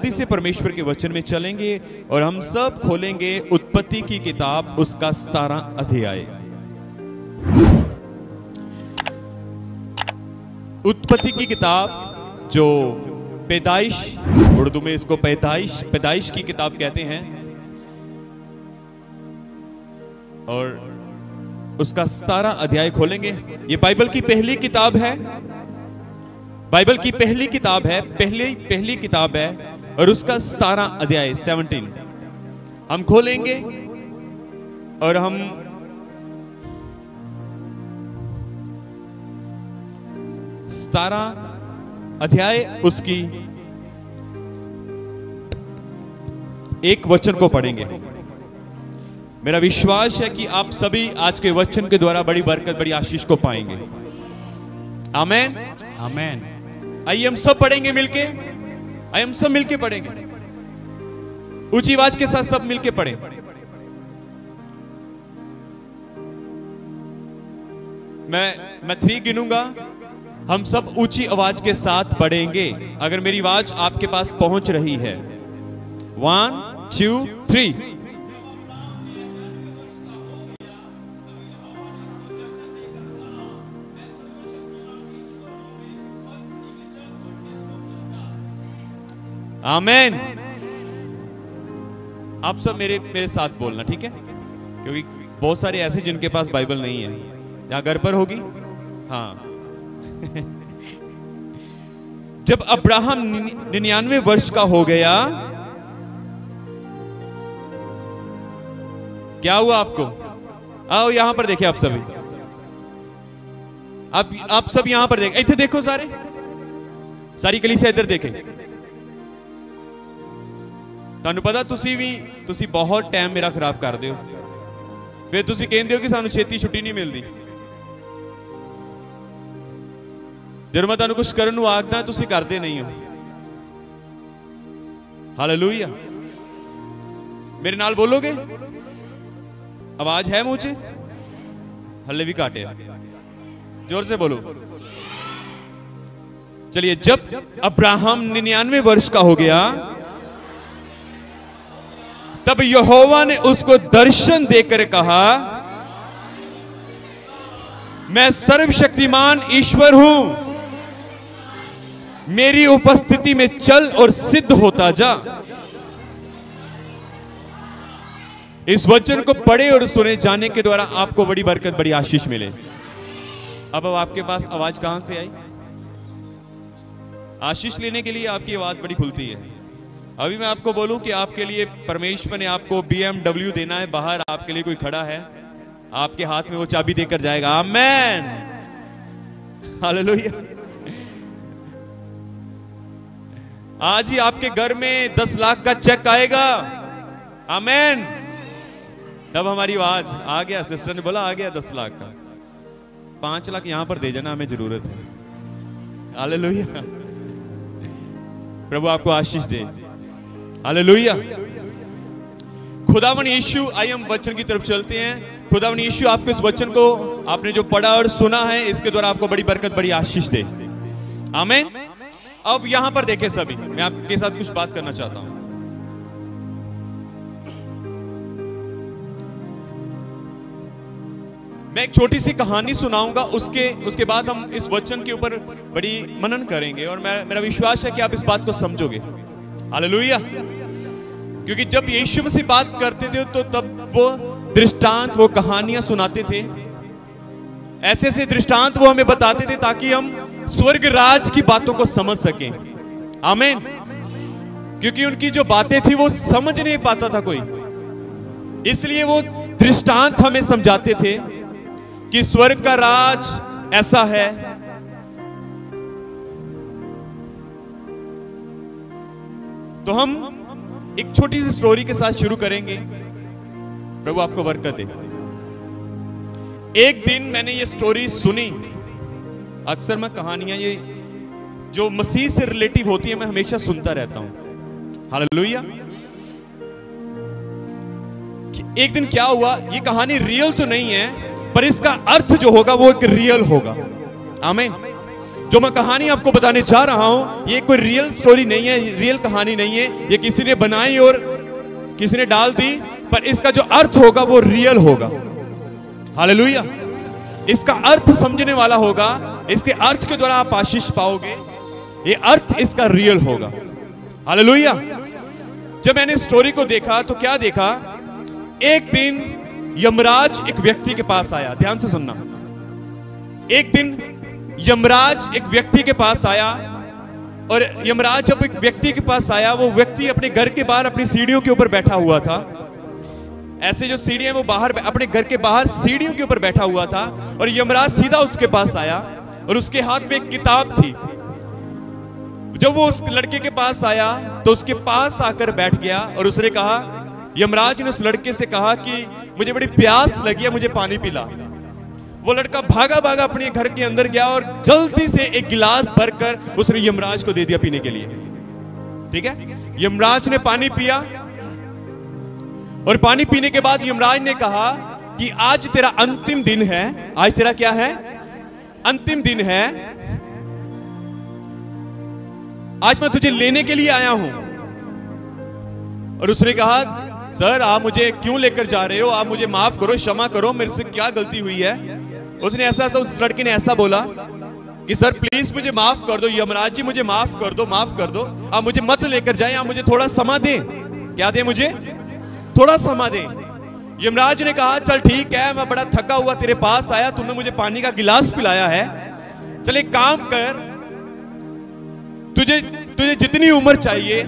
जल्दी से परमेश्वर के वचन में चलेंगे और हम सब खोलेंगे उत्पत्ति की किताब, उसका 17 अध्याय। उत्पत्ति की किताब जो पैदाइश, उर्दू में इसको पैदाइश की किताब कहते हैं, और उसका 17 अध्याय खोलेंगे। ये बाइबल की पहली किताब है, बाइबल की पहली किताब है, पहली किताब है, और उसका 17 अध्याय 17 हम खोलेंगे और हम अध्याय उसकी एक वचन को पढ़ेंगे। मेरा विश्वास है कि आप सभी आज के वचन के द्वारा बड़ी बरकत, बड़ी आशीष को पाएंगे। आमेन, आमेन। आइए हम सब पढ़ेंगे मिलके, आइए हम सब मिलके पढ़ेंगे, ऊंची आवाज के साथ सब मिलके पढ़ें। मैं 3 गिनूंगा, हम सब ऊंची आवाज के साथ पढ़ेंगे। अगर मेरी आवाज आपके पास पहुंच रही है, 1 2 3। आमेन। आप सब मेरे साथ बोलना, ठीक है? क्योंकि बहुत सारे ऐसे जिनके पास बाइबल नहीं है, यहाँ घर पर होगी। हाँ। जब अब्राहम 99 वर्ष का हो गया, क्या हुआ आपको? आओ यहां पर देखिए, आप सभी, आप सब यहां पर देखें, इधर देखो, सारी कलीसिया इधर देखें। ਤੁਹਾਨੂੰ पता ਤੁਸੀਂ बहुत टाइम मेरा खराब करते हो, फिर ਤੁਸੀਂ ਕਹਿੰਦੇ ਹੋ कि ਸਾਨੂੰ ਛੇਤੀ छुट्टी नहीं मिलती। जब मैं ਤੁਹਾਨੂੰ कुछ करने आखदा ਤੁਸੀਂ करते नहीं हो। हालेलुया। मेरे नाल बोलोगे? आवाज है मुंह च? हल्ले भी घट है, जोर से बोलो। चलिए, जब अब्राहम 99 वर्ष का हो गया, तब यहोवा ने उसको दर्शन देकर कहा, मैं सर्वशक्तिमान ईश्वर हूं, मेरी उपस्थिति में चल और सिद्ध होता जा। इस वचन को पढ़े और सुने जाने के द्वारा आपको बड़ी बरकत, बड़ी आशीष मिले। अब आपके पास आवाज कहां से आई? आशीष लेने के लिए आपकी आवाज बड़ी खुलती है। अभी मैं आपको बोलूं कि आपके लिए परमेश्वर ने आपको BMW देना है, बाहर आपके लिए कोई खड़ा है, आपके हाथ में वो चाबी देकर जाएगा। आमेन, हालेलुया। आज ही आपके घर में 10 लाख का चेक आएगा। आमेन। तब हमारी आवाज आ गया, सिस्टर ने बोला आ गया 10 लाख का, 5 लाख यहां पर दे जाना, हमें जरूरत है। हालेलुया। प्रभु आपको आशीष दे। हालेलुया। खुदावन यीशु, आइए हम वचन की तरफ चलते हैं। खुदावन यीशु, आपको इस वचन को आपने जो पढ़ा और सुना है, इसके द्वारा आपको बड़ी बरकत, बड़ी आशीष दे। आमीन। अब यहां पर देखें सभी, मैं आपके साथ कुछ बात करना चाहता हूं। मैं एक छोटी सी कहानी सुनाऊंगा, उसके बाद हम इस वचन के ऊपर बड़ी मनन करेंगे, और मेरा विश्वास है कि आप इस बात को समझोगे। हालेलुया। क्योंकि जब यीशु मसीह बात करते थे तो तब वो दृष्टांत, वो कहानियां सुनाते थे, ऐसे ऐसे दृष्टांत वो हमें बताते थे ताकि हम स्वर्ग राज की बातों को समझ सकें। आमीन। क्योंकि उनकी जो बातें थी वो समझ नहीं पाता था कोई, इसलिए वो दृष्टांत हमें समझाते थे कि स्वर्ग का राज ऐसा है। तो हम एक छोटी सी स्टोरी के साथ शुरू करेंगे। प्रभु आपको बरकत दे। एक दिन मैंने ये स्टोरी सुनी। अक्सर मैं कहानियां ये जो मसीह से रिलेटिव होती है मैं हमेशा सुनता रहता हूं। हालेलुया। एक दिन क्या हुआ, ये कहानी रियल तो नहीं है, पर इसका अर्थ जो होगा वो एक रियल होगा। आमीन। जो मैं कहानी आपको बताने जा रहा हूं, ये कोई रियल स्टोरी नहीं है, रियल कहानी नहीं है, ये किसी ने बनाई और किसी ने डाल दी, पर इसका जो अर्थ होगा वो रियल होगा। हालेलुया। इसका अर्थ समझने वाला होगा, इसके अर्थ के द्वारा आप आशीष पाओगे, ये अर्थ इसका रियल होगा। हालेलुया। जब मैंने स्टोरी को देखा तो क्या देखा, एक दिन यमराज एक व्यक्ति के पास आया। ध्यान से सुनना। एक दिन यमराज एक व्यक्ति के पास आया, और यमराज जब एक व्यक्ति के पास आया, वो व्यक्ति अपने घर के बाहर अपनी सीढ़ियों के ऊपर बैठा हुआ था। ऐसे जो सीढ़ियां, वो बाहर अपने घर के बाहर सीढ़ियों के ऊपर बैठा हुआ था, और यमराज सीधा उसके पास आया और उसके हाथ में एक किताब थी। जब वो उस लड़के के पास आया तो उसके पास आकर बैठ गया और उसने कहा, यमराज ने उस लड़के से कहा कि मुझे बड़ी प्यास लगी है, मुझे पानी पिला। वो लड़का भागा भागा अपने घर के अंदर गया और जल्दी से एक गिलास भरकर उसने यमराज को दे दिया पीने के लिए। ठीक है, यमराज ने पानी पिया, और पानी पीने के बाद यमराज ने कहा कि आज तेरा अंतिम दिन है। आज तेरा क्या है? अंतिम दिन है। आज मैं तुझे लेने के लिए आया हूं। और उसने कहा, सर आप मुझे क्यों लेकर जा रहे हो? आप मुझे माफ करो, क्षमा करो, मेरे से क्या गलती हुई है? उसने ऐसा, उस लड़के ने ऐसा बोला कि सर प्लीज मुझे माफ कर दो, यमराज जी मुझे माफ कर दो, माफ कर दो, आप मुझे मत लेकर जाएं, आप मुझे थोड़ा समय दें। क्या दें? मुझे थोड़ा समय दें। यमराज ने कहा, चल ठीक है, मैं बड़ा थका हुआ तेरे पास आया, तूने मुझे पानी का गिलास पिलाया है, चल एक काम कर, तुझे जितनी उम्र चाहिए,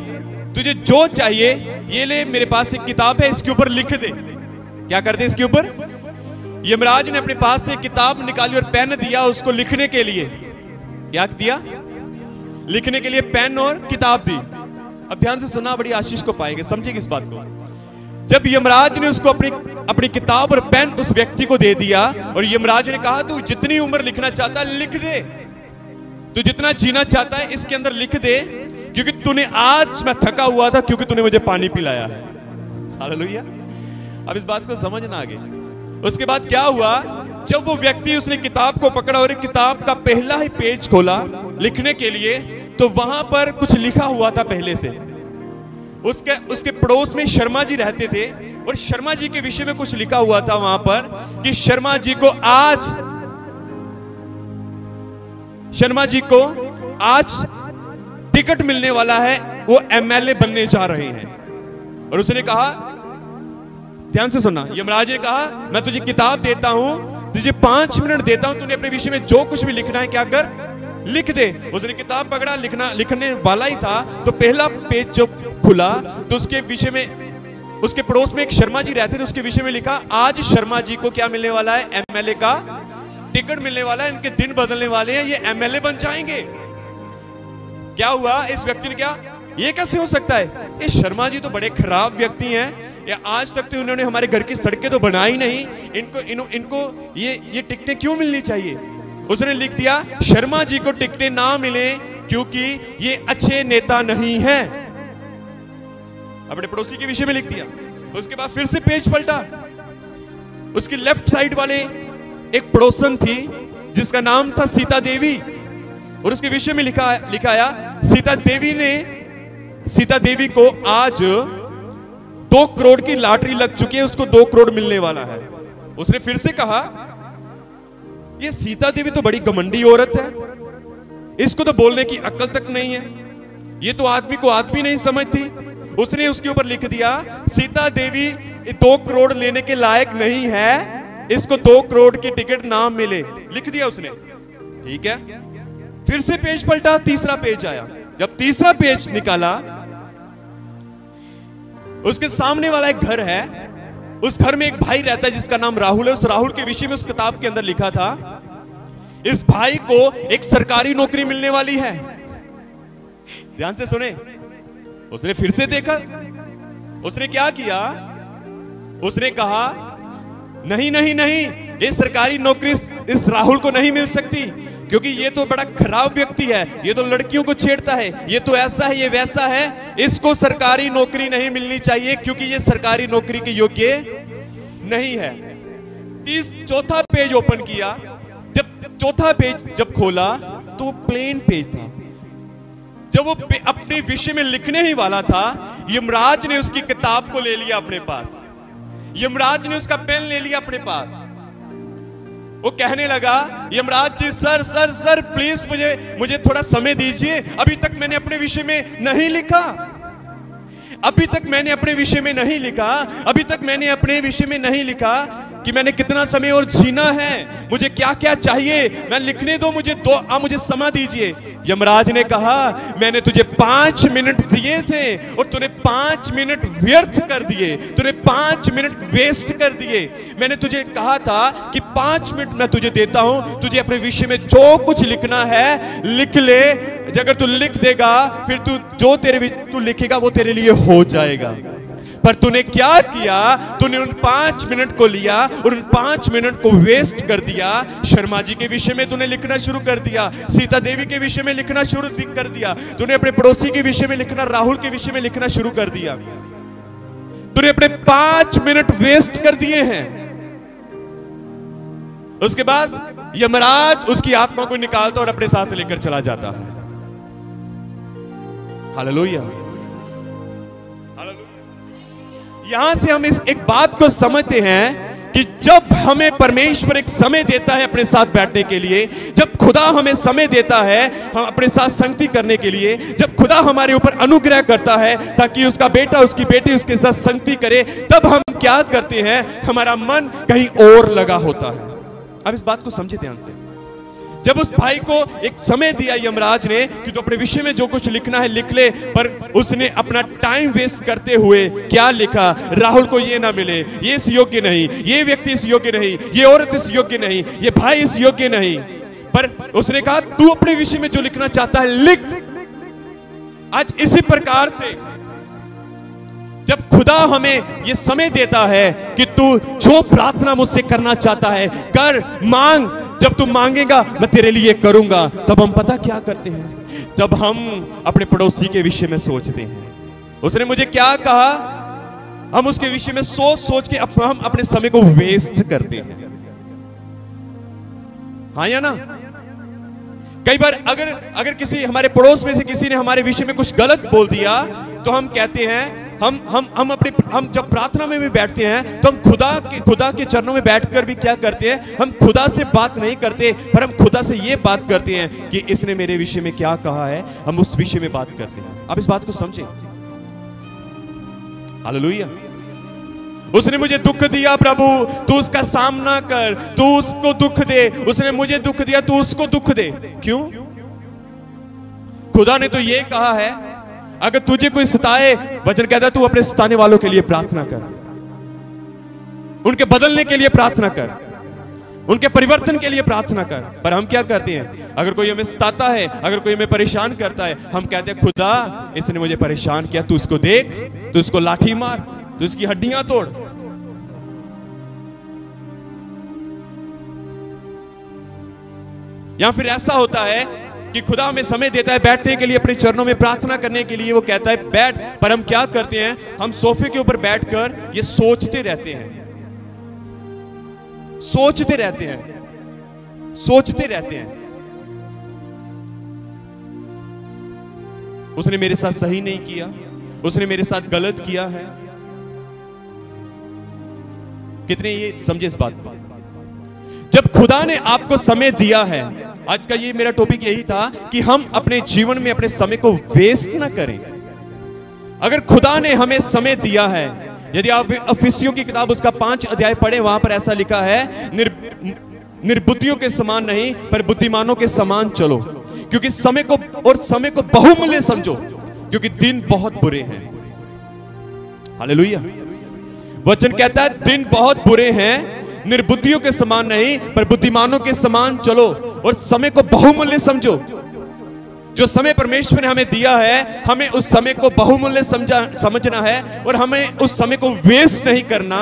तुझे जो चाहिए, ये ले, मेरे पास एक किताब है, इसके ऊपर लिख दे। क्या कर दे? इसके ऊपर। यमराज ने अपने पास से एक किताब निकाली और पेन दिया उसको लिखने के लिए। क्या दिया? लिखने के लिए पेन और किताब दी। अब ध्यान से सुना, बड़ी आशीष को पाएंगे, समझिए इस बात को। जब यमराज ने उसको अपनी किताब और पेन उस व्यक्ति को दे दिया, और यमराज ने कहा, तू जितनी उम्र लिखना चाहता है लिख दे, तू जितना जीना चाहता है इसके अंदर लिख दे, क्योंकि तूने, आज मैं थका हुआ था क्योंकि तूने मुझे पानी पिलाया है। हालेलुया। अब इस बात को समझना आगे। उसके बाद क्या हुआ, जब वो व्यक्ति, उसने किताब को पकड़ा और किताब का पहला ही पेज खोला लिखने के लिए, तो वहां पर कुछ लिखा हुआ था पहले से। उसके पड़ोस में शर्मा जी रहते थे, और शर्मा जी के विषय में कुछ लिखा हुआ था वहां पर कि शर्मा जी को आज टिकट मिलने वाला है, वो एमएलए बनने जा रहे हैं। और उसने कहा, ध्यान से सुनना, यमराज ने कहा, मैं तुझे किताब देता हूं, तुझे 5 मिनट देता हूं, तूने अपने विषय में जो कुछ भी लिखना है क्या कर, लिख दे। उसने किताब पकड़ा, लिखने वाला ही था, तो पहला पेज जब खुला तो उसके विषय में, उसके पड़ोस में एक शर्मा जी रहते थे, उसके विषय में लिखा, आज शर्मा जी को क्या मिलने वाला है? एमएलए का टिकट मिलने वाला है, इनके दिन बदलने वाले हैं, ये एमएलए बन जाएंगे। क्या हुआ? इस व्यक्ति ने क्या, ये कैसे हो सकता है? ये शर्मा जी तो बड़े खराब व्यक्ति हैं, या आज तक तो उन्होंने हमारे घर की सड़कें तो बनाई नहीं, इनको ये टिकटें क्यों मिलनी चाहिए? उसने लिख दिया, शर्मा जी को टिकटें ना मिले क्योंकि ये अच्छे नेता नहीं हैं। अपने पड़ोसी के विषय में लिख दिया। उसके बाद फिर से पेज पलटा, उसकी लेफ्ट साइड वाले एक पड़ोसन थी जिसका नाम था सीता देवी, और उसके विषय में लिखाया, सीता देवी को आज 2 करोड़ की लॉटरी लग चुकी है, उसको 2 करोड़ मिलने वाला है। उसने फिर से कहा, ये सीता देवी तो बड़ी घमंडी औरत है, इसको तो बोलने की अक्ल तक नहीं है, ये तो आदमी को आदमी नहीं समझती। उसने उसके ऊपर लिख दिया, सीता देवी 2 करोड़ लेने के लायक नहीं है, इसको 2 करोड़ की टिकट ना मिले, लिख दिया उसने। ठीक है, फिर से पेज पलटा, तीसरा पेज आया। जब तीसरा पेज निकाला, उसके सामने वाला एक घर है, उस घर में एक भाई रहता है जिसका नाम राहुल है। उस राहुल के विषय में उस किताब के अंदर लिखा था, इस भाई को एक सरकारी नौकरी मिलने वाली है। ध्यान से सुने, उसने फिर से देखा, उसने क्या किया, उसने कहा, नहीं नहीं नहीं, ये सरकारी नौकरी इस राहुल को नहीं मिल सकती, क्योंकि ये तो बड़ा खराब व्यक्ति है, ये तो लड़कियों को छेड़ता है, ये तो ऐसा है, ये वैसा है, इसको सरकारी नौकरी नहीं मिलनी चाहिए क्योंकि ये सरकारी नौकरी के योग्य नहीं है। चौथा पेज ओपन किया, जब चौथा पेज जब खोला तो प्लेन पेज था। जब वो अपने विषय में लिखने ही वाला था, यमराज ने उसकी किताब को ले लिया अपने पास, यमराज ने उसका पेन ले लिया अपने पास। वो कहने लगा, Yamraj ji sir sir sir please मुझे थोड़ा समय दीजिए, अभी तक मैंने अपने विषय में नहीं लिखा, अभी तक मैंने अपने विषय में नहीं लिखा, अभी तक मैंने अपने विषय में नहीं लिखा कि मैंने कितना समय और जीना है, मुझे क्या क्या चाहिए, मैं लिखने दो मुझे, मुझे समय दीजिए। यमराज ने कहा, मैंने तुझे 5 मिनट दिए थे और तूने 5 मिनट व्यर्थ कर दिए, तूने 5 मिनट वेस्ट कर दिए। मैंने तुझे कहा था कि 5 मिनट मैं तुझे देता हूं, तुझे अपने विषय में जो कुछ लिखना है लिख ले, अगर तू लिख देगा फिर तू लिखेगा वो तेरे लिए हो जाएगा। पर तूने क्या किया, तूने उन 5 मिनट को लिया और उन 5 मिनट को वेस्ट कर दिया। शर्मा जी के विषय में तूने लिखना शुरू कर दिया, सीता देवी के विषय में लिखना शुरू कर दिया, तूने अपने पड़ोसी के विषय में लिखना, राहुल के विषय में लिखना शुरू कर दिया। तूने अपने 5 मिनट वेस्ट कर दिए हैं। उसके बाद यमराज उसकी आत्मा को निकालता और अपने साथ लेकर चला जाता है। हालेलुया। यहां से हम इस एक बात को समझते हैं कि जब हमें परमेश्वर एक समय देता है अपने साथ बैठने के लिए, जब खुदा हमें समय देता है हम अपने साथ संगति करने के लिए, जब खुदा हमारे ऊपर अनुग्रह करता है ताकि उसका बेटा उसकी बेटी उसके साथ संगति करे, तब हम क्या करते हैं, हमारा मन कहीं और लगा होता है। अब इस बात को समझे ध्यान से। जब उस भाई को एक समय दिया यमराज ने कि तो अपने विषय में जो कुछ लिखना है लिख ले, पर उसने अपना टाइम वेस्ट करते हुए क्या लिखा, राहुल को ये ना मिले, ये इस योग्य नहीं, ये व्यक्ति इस योग्य नहीं, ये औरत इस योग्य नहीं, ये भाई इस योग्य नहीं। पर उसने कहा तू अपने विषय में जो लिखना चाहता है लिख। आज इसी प्रकार से जब खुदा हमें ये समय देता है कि तू जो प्रार्थना मुझसे करना चाहता है कर, मांग, जब तू मांगेगा मैं तेरे लिए करूंगा, तब हम पता क्या करते हैं, तब हम अपने पड़ोसी के विषय में सोचते हैं, उसने मुझे क्या कहा, हम उसके विषय में सोच सोच के हम अपने समय को वेस्ट करते हैं। हाँ या ना? कई बार अगर किसी हमारे पड़ोस में से किसी ने हमारे विषय में कुछ गलत बोल दिया तो हम कहते हैं, हम जब प्रार्थना में भी बैठते हैं तो हम खुदा के चरणों में बैठकर भी क्या करते हैं, हम खुदा से बात नहीं करते, पर हम खुदा से ये बात करते हैं कि इसने मेरे विषय में क्या कहा है, हम उस विषय में बात करते हैं। आप इस बात को समझें। हालेलुया। उसने मुझे दुख दिया प्रभु, तू उसका सामना कर, तू उसको दुख दे, उसने मुझे दुख दिया तू उसको दुख दे। क्यों? खुदा ने तो ये कहा है, अगर तुझे कोई सताए, वचन कहता है तू अपने सताने वालों के लिए प्रार्थना कर, उनके बदलने के लिए प्रार्थना कर, उनके परिवर्तन के लिए प्रार्थना कर। पर हम क्या करते हैं, अगर कोई हमें सताता है, अगर कोई हमें परेशान करता है, हम कहते हैं खुदा इसने मुझे परेशान किया, तू इसको देख, तू इसको लाठी मार, तू इसकी हड्डियां तोड़। या फिर ऐसा होता है कि खुदा हमें समय देता है बैठने के लिए, अपने चरणों में प्रार्थना करने के लिए, वो कहता है बैठ, पर हम क्या करते हैं, हम सोफे के ऊपर बैठकर ये सोचते रहते हैं, सोचते रहते हैं, सोचते रहते हैं, उसने मेरे साथ सही नहीं किया, उसने मेरे साथ गलत किया है। कितने ये समझे इस बात को? जब खुदा ने आपको समय दिया है, आज का ये मेरा टॉपिक यही था कि हम अपने जीवन में अपने समय को वेस्ट ना करें। अगर खुदा ने हमें समय दिया है, यदि आप इफिसियों की किताब उसका 5 अध्याय पढ़े, वहां पर ऐसा लिखा है, निर्बुद्धियों के समान नहीं पर बुद्धिमानों के समान चलो, क्योंकि समय को बहुमूल्य समझो, क्योंकि दिन बहुत बुरे हैं। हालेलुया। वचन कहता है दिन बहुत बुरे हैं, निर्बुद्धियों के समान नहीं पर बुद्धिमानों के समान चलो, और समय को बहुमूल्य समझो। जो समय परमेश्वर ने हमें दिया है, हमें उस समय को बहुमूल्य समझना है, और हमें उस समय को वेस्ट नहीं करना,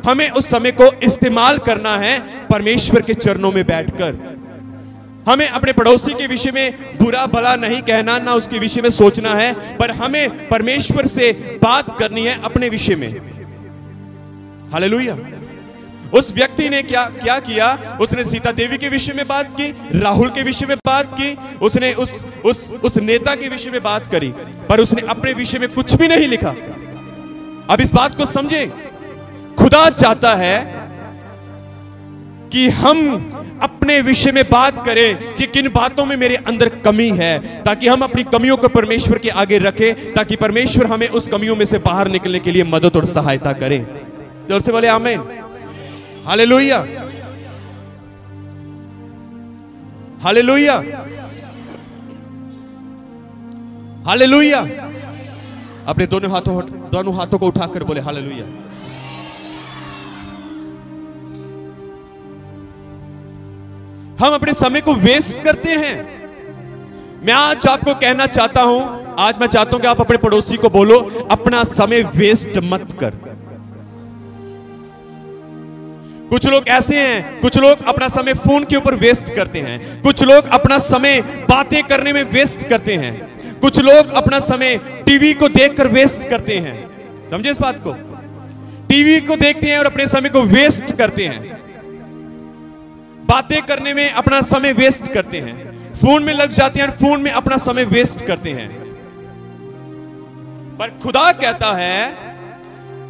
हमें उस समय को इस्तेमाल करना है परमेश्वर के चरणों में बैठकर। हमें अपने पड़ोसी के विषय में बुरा भला नहीं कहना, ना उसके विषय में सोचना है, पर हमें परमेश्वर से बात करनी है अपने विषय में। हालेलुया। उस व्यक्ति ने क्या किया, उसने सीता देवी के विषय में बात की, राहुल के विषय में बात की, उसने उस नेता के विषय में बात करी, पर उसने अपने विषय में कुछ भी नहीं लिखा। अब इस बात को समझे, खुदा चाहता है कि हम अपने विषय में बात करें कि किन बातों में मेरे अंदर कमी है, ताकि हम अपनी कमियों को परमेश्वर के आगे रखें, ताकि परमेश्वर हमें उस कमियों में से बाहर निकलने के लिए मदद और सहायता करें। जोर से बोले आमीन, हालेलुया, हालेलुया, हालेलुया। अपने दोनों हाथों को उठाकर बोले हालेलुया। हम अपने समय को वेस्ट करते हैं। मैं आज आपको कहना चाहता हूं, आज मैं चाहता हूं कि आप अपने पड़ोसी को बोलो, अपना समय वेस्ट मत कर। कुछ लोग ऐसे हैं, कुछ लोग अपना समय फोन के ऊपर वेस्ट करते हैं, कुछ लोग अपना समय बातें करने में वेस्ट करते हैं, कुछ लोग अपना समय टीवी को देखकर वेस्ट करते हैं। समझे इस बात को? टीवी को देखते हैं और अपने समय को वेस्ट करते हैं, बातें करने में अपना समय वेस्ट करते हैं, फोन में लग जाते हैं और फोन में अपना समय वेस्ट करते हैं। पर खुदा कहता है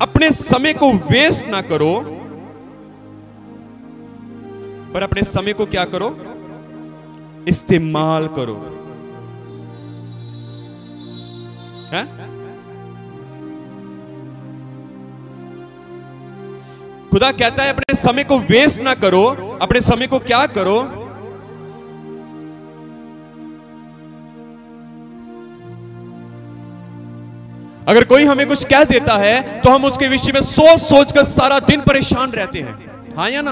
अपने समय को वेस्ट ना करो, पर अपने समय को क्या करो, इस्तेमाल करो। है? खुदा कहता है अपने समय को वेस्ट ना करो, अपने समय को क्या करो, अगर कोई हमें कुछ कह देता है तो हम उसके विषय में सोच सोचकर सारा दिन परेशान रहते हैं। हाँ या ना?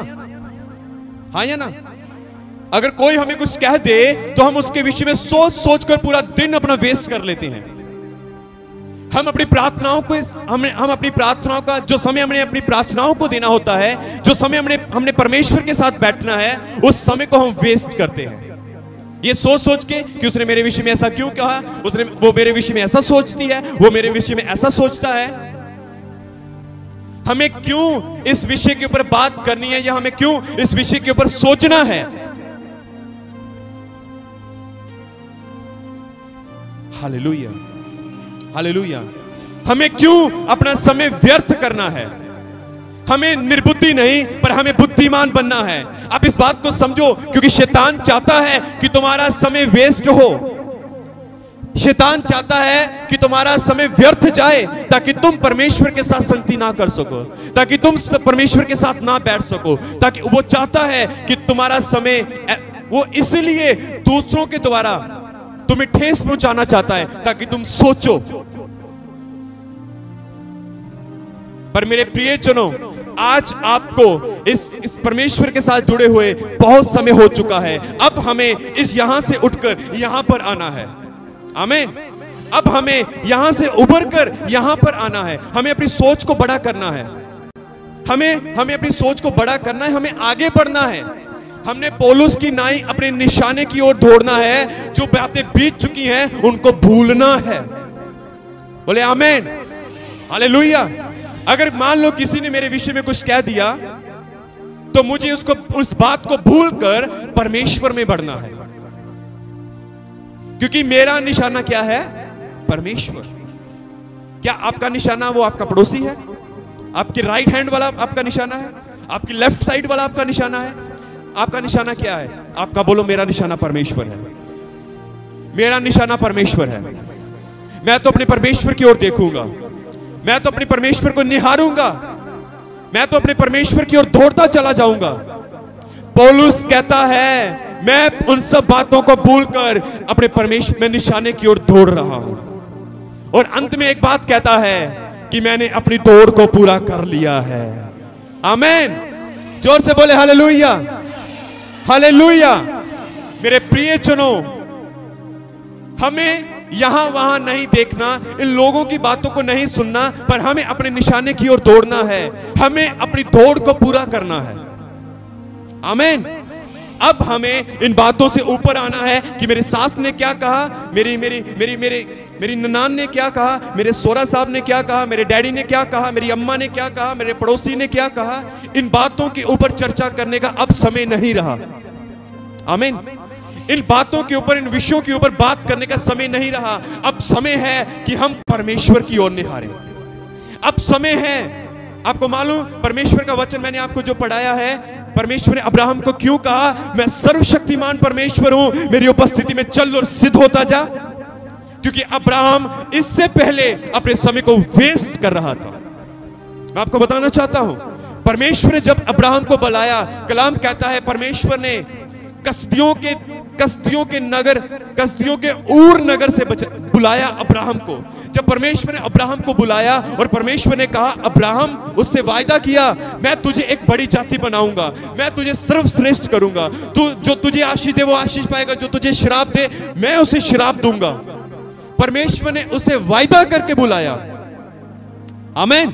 हाँ या ना? अगर कोई हमें कुछ कह दे तो हम उसके विषय में सोच सोचकर पूरा दिन अपना वेस्ट कर लेते हैं। हम अपनी प्रार्थनाओं को हम अपनी प्रार्थनाओं का जो समय हमने अपनी प्रार्थनाओं को देना होता है, जो समय हमने परमेश्वर के साथ बैठना है, उस समय को हम वेस्ट करते हैं ये सोच सोच के कि उसने मेरे विषय में ऐसा क्यों कहा, वो मेरे विषय में ऐसा सोचती है, वो मेरे विषय में ऐसा सोचता है। हमें क्यों इस विषय के ऊपर बात करनी है, या हमें क्यों इस विषय के ऊपर सोचना है? Hallelujah, hallelujah. हमें क्यों अपना समय व्यर्थ करना है? हमें निर्बुद्धि नहीं, पर हमें बुद्धिमान बनना है। आप इस बात को समझो, क्योंकि शैतान चाहता है कि तुम्हारा समय वेस्ट हो। शैतान चाहता है कि तुम्हारा समय व्यर्थ जाए, ताकि तुम परमेश्वर के साथ संगति ना कर सको, ताकि तुम परमेश्वर के साथ ना बैठ सको, ताकि वो चाहता है कि तुम्हारा समय, वो इसलिए दूसरों के द्वारा तुम्हें ठेस पहुंचाना चाहता है ताकि तुम सोचो। पर मेरे प्रियजनों, आज आपको इस परमेश्वर के साथ जुड़े हुए बहुत समय हो चुका है। अब हमें यहां से उठकर यहां पर आना है। आमीन। अब हमें यहां से उभर कर यहां पर आना है। हमें अपनी सोच को बड़ा करना है। हमें अपनी सोच को बड़ा करना है। हमें आगे बढ़ना है। हमने पौलुस की नाई अपने निशाने की ओर दौड़ना है। जो बातें बीत चुकी हैं उनको भूलना है। बोले आमीन, हालेलुया। अगर मान लो किसी ने मेरे विषय में कुछ कह दिया, तो मुझे उस बात को भूलकर परमेश्वर में बढ़ना है, क्योंकि मेरा निशाना क्या है? परमेश्वर। क्या आपका निशाना वो आपका पड़ोसी है? आपकी राइट हैंड वाला आपका निशाना है? आपकी लेफ्ट साइड वाला आपका निशाना है? आपका निशाना क्या है? आपका बोलो, मेरा निशाना परमेश्वर है। मेरा निशाना परमेश्वर है। मैं तो अपने परमेश्वर की ओर देखूंगा। मैं तो अपने परमेश्वर को निहारूंगा। मैं तो अपने परमेश्वर की ओर दौड़ता चला जाऊंगा। पौलुस कहता है, मैं उन सब बातों को भूलकर अपने परमेश्वर में निशाने की ओर दौड़ रहा हूं। और अंत में एक बात कहता है कि मैंने अपनी दौड़ को पूरा कर लिया है। आमीन। जोर से बोले हालेलुया, हालेलुया। मेरे प्रियजनों, हमें यहां वहां नहीं देखना, इन लोगों की बातों को नहीं सुनना, पर हमें अपने निशाने की ओर दौड़ना है। हमें अपनी दौड़ को पूरा करना है। आमीन। अब हमें इन बातों से ऊपर आना है कि मेरे सास ने क्या कहा, मेरी मेरी ननान ने क्या कहा, मेरे सोरा साहब ने क्या कहा, मेरे डैडी ने क्या कहा, मेरी अम्मा ने क्या कहा, मेरे पड़ोसी ने क्या कहा, इन बातों के ऊपर चर्चा करने का अब समय नहीं रहा। आमीन। इन बातों के ऊपर, इन विषयों के ऊपर बात करने का समय नहीं रहा। अब समय है कि हम परमेश्वर की ओर निहारें। अब समय है, आपको मालूम परमेश्वर का वचन मैंने आपको जो पढ़ाया है, परमेश्वर ने अब्राहम को क्यों कहा, मैं सर्वशक्तिमान परमेश्वर हूं, मेरी उपस्थिति में चल और सिद्ध होता जा। क्योंकि अब्राहम इससे पहले अपने समय को वेस्ट कर रहा था। मैं आपको बताना चाहता हूं, परमेश्वर ने जब अब्राहम को बुलाया, कलाम कहता है परमेश्वर ने कसदियों के ऊर नगर से बुलाया अब्राहम को। जब परमेश्वर ने अब्राहम को बुलाया और परमेश्वर ने कहा, अब्राहम, उससे वायदा किया, मैं तुझे एक बड़ी जाति बनाऊंगा, मैं तुझे सर्वश्रेष्ठ करूंगा, तू जो तुझे आशीष दे वो आशीष पाएगा, जो तुझे श्राप दे मैं उसे श्राप दूंगा। परमेश्वर ने उसे वायदा करके बुलाया। आमीन।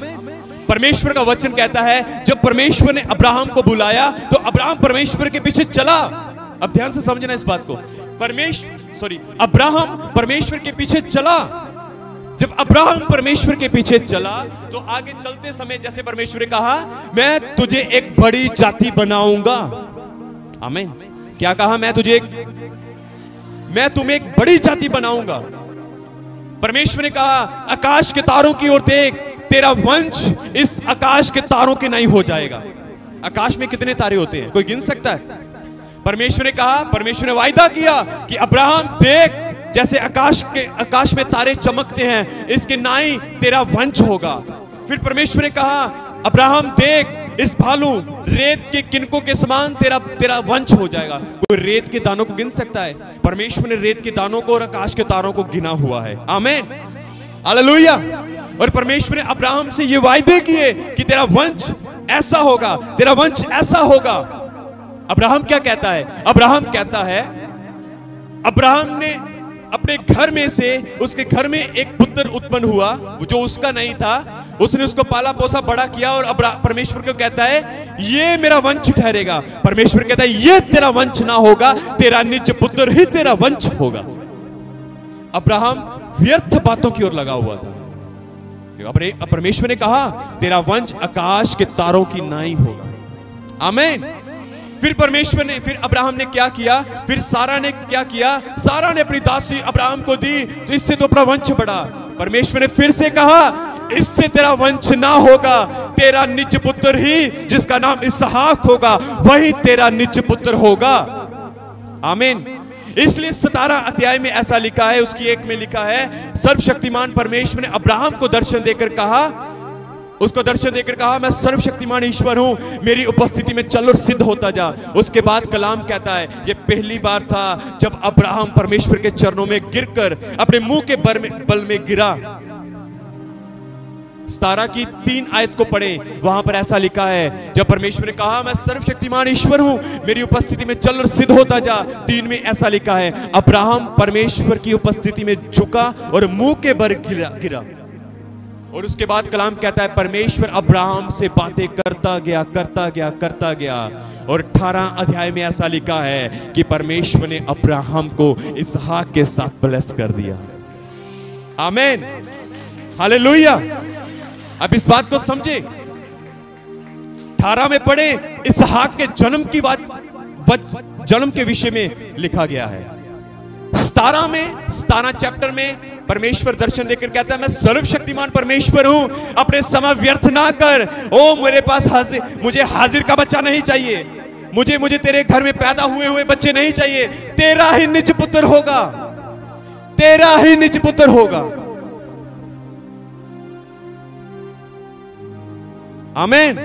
परमेश्वर का वचन कहता है जब परमेश्वर ने अब्राहम को बुलाया तो अब्राहम परमेश्वर के पीछे चला। अब ध्यान से समझना इस बात को, अब्राहम परमेश्वर के पीछे चला। जब अब्राहम परमेश्वर के पीछे चला तो आगे चलते समय जैसे परमेश्वर ने कहा, मैं तुझे एक बड़ी जाति बनाऊंगा। आमीन। क्या कहा, मैं तुम्हें एक बड़ी जाति बनाऊंगा। परमेश्वर ने कहा, आकाश के तारों की ओर देख, तेरा वंश इस आकाश के तारों के नहीं हो जाएगा। आकाश में कितने तारे होते हैं, कोई गिन सकता है? परमेश्वर ने कहा, परमेश्वर ने वायदा किया कि अब्राहम देख, जैसे आकाश में तारे चमकते हैं, इसके नाई तेरा वंश होगा। फिर परमेश्वर ने कहा, अब्राहम देख, इस भालू रेत के किनकों के समान तेरा वंश हो जाएगा। कोई रेत के दानों को गिन सकता है? परमेश्वर ने रेत के दानों को और आकाश के तारों को गिना हुआ है। आमीन, हालेलुया। और परमेश्वर ने अब्राहम से ये वायदे किए कि तेरा वंश ऐसा होगा, तेरा वंश ऐसा होगा। अब्राहम क्या कहता है? अब्राहम कहता है, अब्राहम ने अपने घर में से, उसके घर में एक पुत्र उत्पन्न हुआ जो उसका नहीं था, उसने उसको पाला पोसा बड़ा किया और परमेश्वर को कहता है ये मेरा वंश ठहरेगा। परमेश्वर कहता है ये तेरा वंश ना होगा, तेरा निज पुत्र ही तेरा वंश होगा। अब्राहम व्यर्थ बातों की ओर लगा हुआ था। परमेश्वर ने कहा तेरा वंश आकाश के तारों की नाई होगा। आमीन। फिर अब्राहम ने क्या किया? फिर सारा ने क्या किया? सारा ने अपनी दासी अब्राहम को दी, तो इससे तो अपना वंश बढ़ा। परमेश्वर ने फिर से कहा इससे तेरा वंश ना होगा, तेरा निज पुत्र ही जिसका नाम इसहाक होगा वही तेरा निज पुत्र होगा। आमीन। इसलिए 17 अध्याय में ऐसा लिखा है, उसकी 1 में लिखा है, सर्वशक्तिमान परमेश्वर ने अब्राहम को दर्शन देकर कहा, मैं सर्वशक्तिमान ईश्वर हूं, मेरी उपस्थिति में चल और सिद्ध होता जा। उसके बाद कलाम कहता है यह पहली बार था जब अब्राहम परमेश्वर के चरणों में गिरकर अपने मुंह के बल में गिरा। 17 की 3 आयत को पढ़े, वहां पर ऐसा लिखा है, जब परमेश्वर ने कहा मैं सर्वशक्तिमान ईश्वर हूं, मेरी उपस्थिति में चल और सिद्ध होता जा। 3 में ऐसा लिखा है, अब्राहम परमेश्वर की उपस्थिति में झुका और मुंह के बल गिरा। और उसके बाद कलाम कहता है परमेश्वर अब्राहम से बातें करता गया। और 18 अध्याय में ऐसा लिखा है कि परमेश्वर ने अब्राहम को इसहाक के साथ ब्लेस कर दिया। आमीन, हालेलुया। अब इस बात को समझे, 18 में पढ़े, इसहाक के जन्म के विषय में लिखा गया है। 17 चैप्टर में परमेश्वर दर्शन देकर कहता है मैं सर्वशक्तिमान परमेश्वर हूं, अपने समय व्यर्थ ना कर। ओ मेरे पास मुझे हाजिर का बच्चा नहीं चाहिए, मुझे तेरे घर में पैदा हुए बच्चे नहीं चाहिए, तेरा ही निज पुत्र होगा, तेरा ही निज पुत्र होगा। आमीन।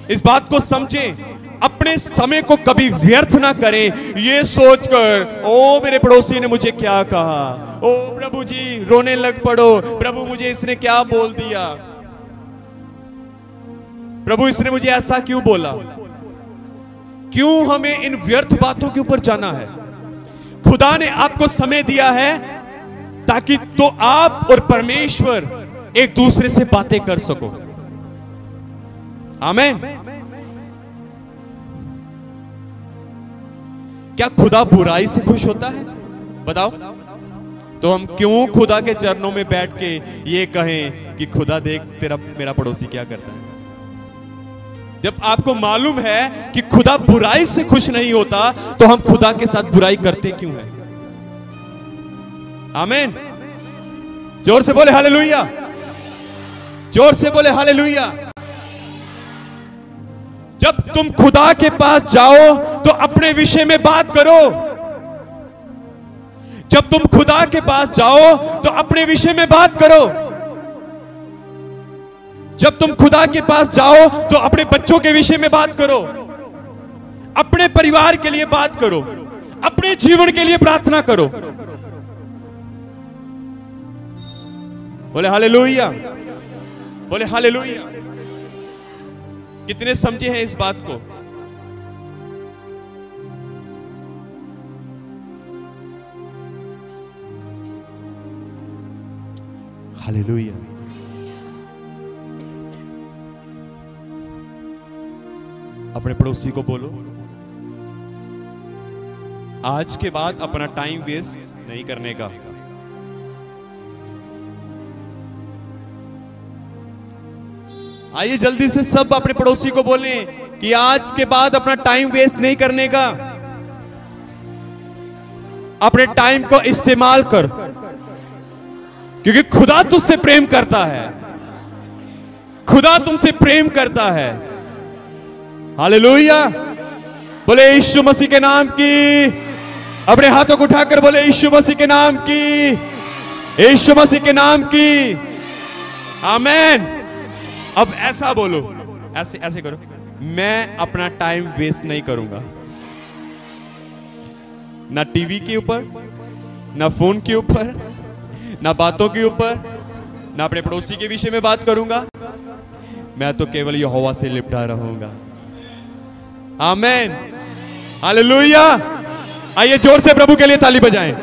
इस बात को समझें, अपने समय को कभी व्यर्थ ना करें ये सोचकर ओ मेरे पड़ोसी ने मुझे क्या कहा, ओ प्रभु जी रोने लग पड़ो, प्रभु मुझे इसने क्या बोल दिया, प्रभु इसने मुझे ऐसा क्यों बोला। क्यों हमें इन व्यर्थ बातों के ऊपर जाना है? खुदा ने आपको समय दिया है ताकि तो आप और परमेश्वर एक दूसरे से बातें कर सको। आमीन। क्या खुदा बुराई से खुश होता है? बताओ, तो हम क्यों खुदा के चरणों में बैठ के ये कहें कि खुदा देख तेरा मेरा पड़ोसी क्या करता है। जब आपको मालूम है कि खुदा बुराई से खुश नहीं होता, तो हम खुदा के साथ बुराई करते क्यों हैं? आमीन। जोर से बोले हालेलुया, जोर से बोले हालेलुया। जब तुम खुदा के पास जाओ तो अपने विषय में बात करो। जब तुम खुदा के पास जाओ तो अपने विषय में बात करो। जब तुम खुदा के पास जाओ तो अपने बच्चों के विषय में बात करो, अपने परिवार के लिए बात करो, अपने जीवन के लिए प्रार्थना करो। बोले हालेलुया, बोले हालेलुया। कितने समझे हैं इस बात को? हालेलुया। अपने पड़ोसी को बोलो, आज के बाद अपना टाइम वेस्ट नहीं करने का। आइए जल्दी से सब अपने पड़ोसी को बोलें कि आज के बाद अपना टाइम वेस्ट नहीं करने का। अपने टाइम को इस्तेमाल कर, क्योंकि खुदा तुझसे प्रेम करता है। खुदा तुमसे प्रेम करता है। हालेलुया। बोले यीशु मसीह के नाम की। अपने हाथों को उठाकर बोले यीशु मसीह के नाम की, यीशु मसीह के नाम की। आमीन। अब ऐसा बोलो, ऐसे ऐसे करो, मैं अपना टाइम वेस्ट नहीं करूंगा, ना टीवी के ऊपर, ना फोन के ऊपर, ना बातों के ऊपर, ना अपने पड़ोसी के विषय में बात करूंगा। मैं तो केवल यहोवा से लिपटा रहूंगा। आमीन। हालेलुया। आइए जोर से प्रभु के लिए ताली बजाएं।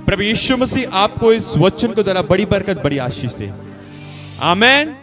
प्रभु यीशु मसीह आपको इस वचन को द्वारा बड़ी बरकत, बड़ी आशीष दे। आमीन।